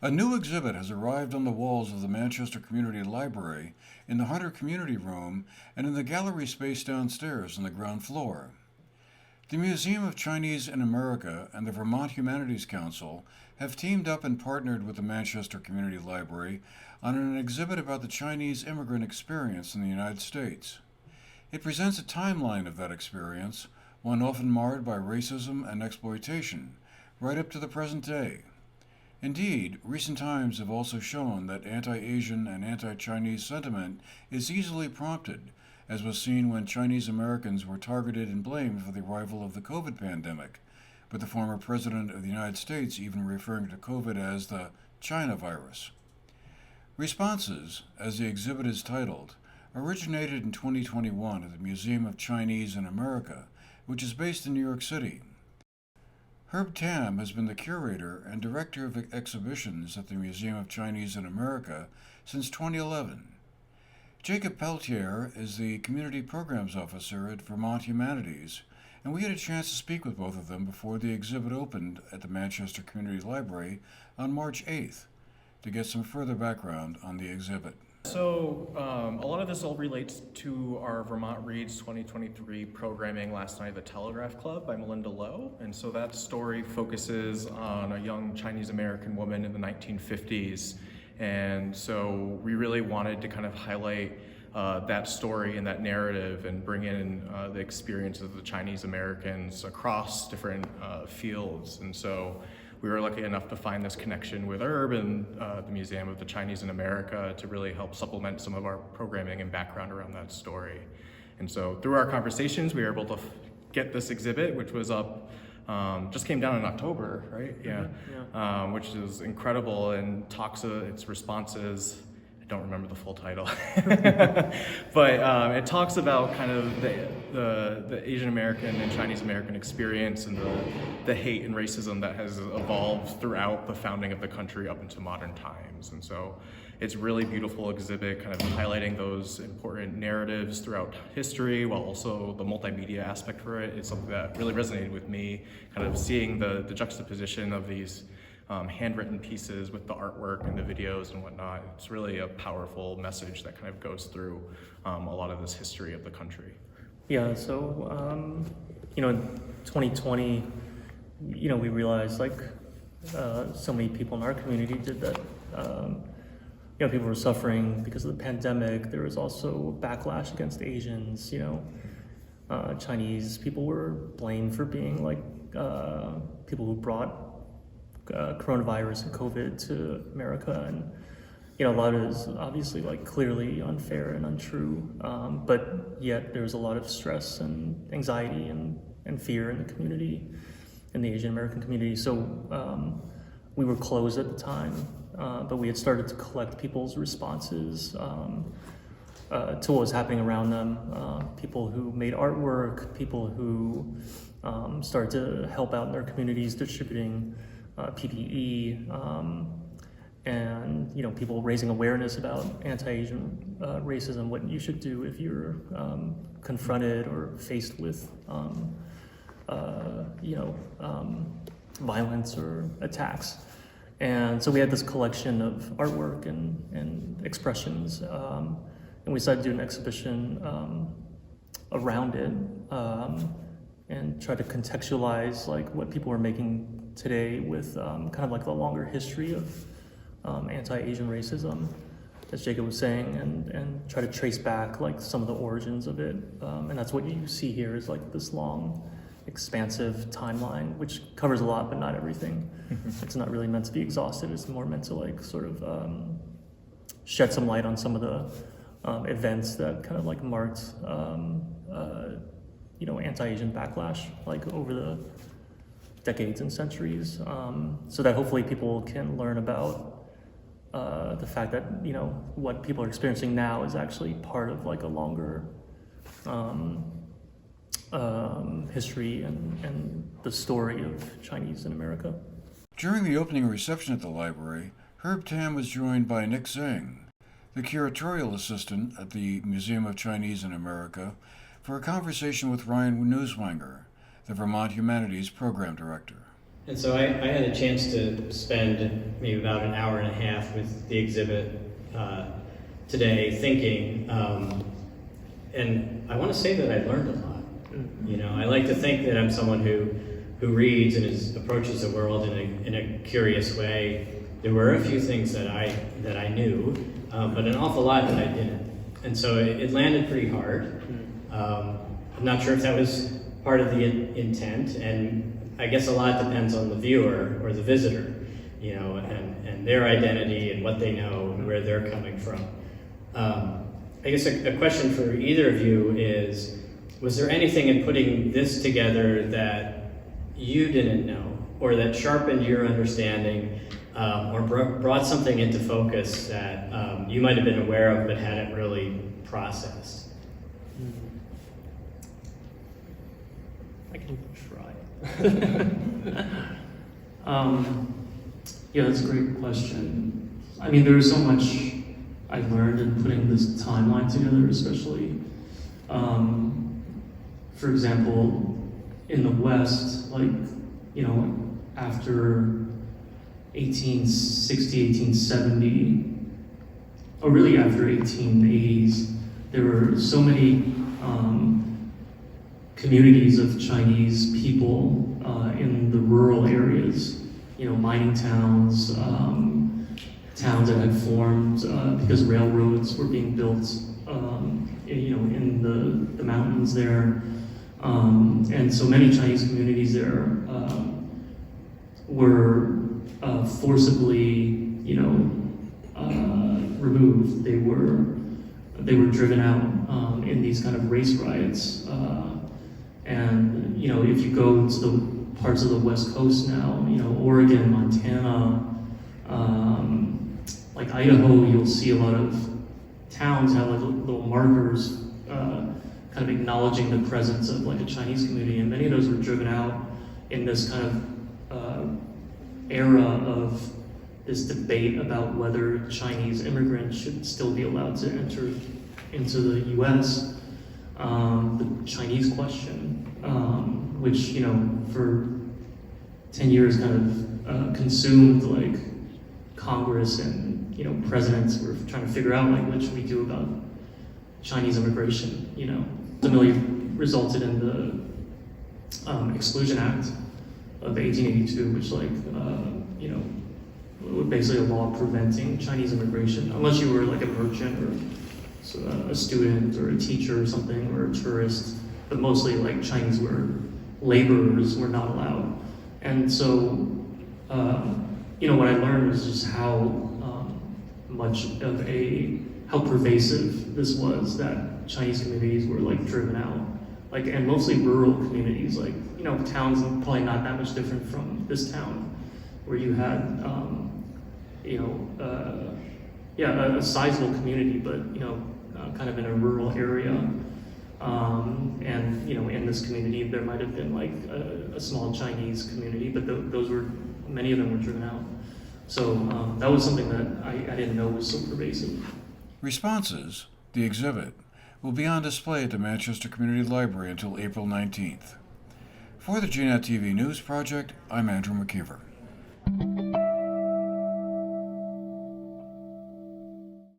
A new exhibit has arrived on the walls of the Manchester Community Library, in the Hunter Community Room, and in the gallery space downstairs on the ground floor. The Museum of Chinese in America and the Vermont Humanities Council have teamed up and partnered with the Manchester Community Library on an exhibit about the Chinese immigrant experience in the United States. It presents a timeline of that experience, one often marred by racism and exploitation, right up to the present day. Indeed, recent times have also shown that anti-Asian and anti-Chinese sentiment is easily prompted, as was seen when Chinese Americans were targeted and blamed for the arrival of the COVID pandemic, with the former President of the United States even referring to COVID as the China virus. Responses, as the exhibit is titled, originated in 2021 at the Museum of Chinese in America, which is based in New York City. Herb Tam has been the curator and director of exhibitions at the Museum of Chinese in America since 2011. Jacob Peltier is the Community Programs Officer at Vermont Humanities, and we had a chance to speak with both of them before the exhibit opened at the Manchester Community Library on March 8th to get some further background on the exhibit. So a lot of this all relates to our Vermont Reads 2023 programming last night at the Telegraph Club by Melinda Lowe. And so that story focuses on a young Chinese American woman in the 1950s. And so we really wanted to kind of highlight that story and that narrative and bring in the experience of the Chinese Americans across different fields. And so we were lucky enough to find this connection with Herb and the Museum of the Chinese in America to really help supplement some of our programming and background around that story. And so through our conversations, we were able to get this exhibit, which was up, just came down in October, right? Yeah. Which is incredible and talks its responses. I don't remember the full title, but it talks about kind of the Asian American and Chinese American experience and the hate and racism that has evolved throughout the founding of the country up into modern times. And so it's really beautiful exhibit kind of highlighting those important narratives throughout history while also the multimedia aspect for it is something that really resonated with me, kind of seeing the juxtaposition of these handwritten pieces with the artwork and the videos and whatnot. It's really a powerful message that kind of goes through a lot of this history of the country. Yeah, so, in 2020, we realized so many people in our community did that. People were suffering because of the pandemic. There was also backlash against Asians, Chinese people were blamed for being people who brought coronavirus and COVID to America, and a lot of it is obviously clearly unfair and untrue, but yet there was a lot of stress and anxiety and fear in the community, in the Asian American community. So we were closed at the time, but we had started to collect people's responses to what was happening around them, people who made artwork, people who started to help out in their communities distributing PPE, and people raising awareness about anti-Asian racism, what you should do if you're confronted or faced with violence or attacks. And so we had this collection of artwork and expressions, and we decided to do an exhibition around it, and try to contextualize what people were making today with kind of the longer history of anti-Asian racism, as Jacob was saying, and try to trace back some of the origins of it. And that's what you see here is this long, expansive timeline, which covers a lot, but not everything. It's not really meant to be exhaustive. It's more meant to sort of shed some light on some of the events that kind of marked anti-Asian backlash over the decades and centuries, so that hopefully people can learn about the fact that what people are experiencing now is actually part of a longer history and the story of Chinese in America. During the opening reception at the library, Herb Tam was joined by Nick Zhang, the curatorial assistant at the Museum of Chinese in America, for a conversation with Ryan Newswanger, the Vermont Humanities Program Director. And so I had a chance to spend maybe about an hour and a half with the exhibit today thinking, and I want to say that I learned a lot. You know, I like to think that I'm someone who reads and approaches the world in a curious way. There were a few things that I knew, but an awful lot that I didn't. And so it landed pretty hard. I'm not sure if that was part of the intent, and I guess a lot depends on the viewer or the visitor, you know, and their identity and what they know and where they're coming from. I guess a question for either of you is, was there anything in putting this together that you didn't know, or that sharpened your understanding, or brought something into focus that you might have been aware of but hadn't really processed? I can try. Yeah, that's a great question. I mean, there's so much I learned in putting this timeline together, especially. For example, in the West, like, you know, after 1860, 1870, or really after 1880s, there were so many communities of Chinese people in the rural areas, you know, mining towns, towns that had formed because railroads were being built, you know, in the mountains there. And so many Chinese communities there were forcibly, you know, removed. They were driven out in these kind of race riots. And you know, if you go to the parts of the West Coast now, you know, Oregon, Montana, like Idaho, you'll see a lot of towns have like little markers kind of acknowledging the presence of like a Chinese community, and many of those were driven out in this kind of era of this debate about whether Chinese immigrants should still be allowed to enter into the U.S. The Chinese question, which, you know, for 10 years kind of consumed like Congress, and, you know, presidents were trying to figure out like what should we do about Chinese immigration, you know. Ultimately resulted in the Exclusion Act of 1882, which like, you know, basically a law preventing Chinese immigration, unless you were like a merchant or a student or a teacher or something, or a tourist, but mostly like Chinese laborers were not allowed. And so, you know, what I learned was just how how pervasive this was, that Chinese communities were like driven out, like, and mostly rural communities, like, you know, towns probably not that much different from this town, where you had, you know, yeah, a sizable community, but, you know, kind of in a rural area. And, you know, in this community, there might have been like a small Chinese community, but many of them were driven out. So that was something that I didn't know was so pervasive. Responses, the exhibit, will be on display at the Manchester Community Library until April 19th. For the GNAT-TV News Project, I'm Andrew McKeever.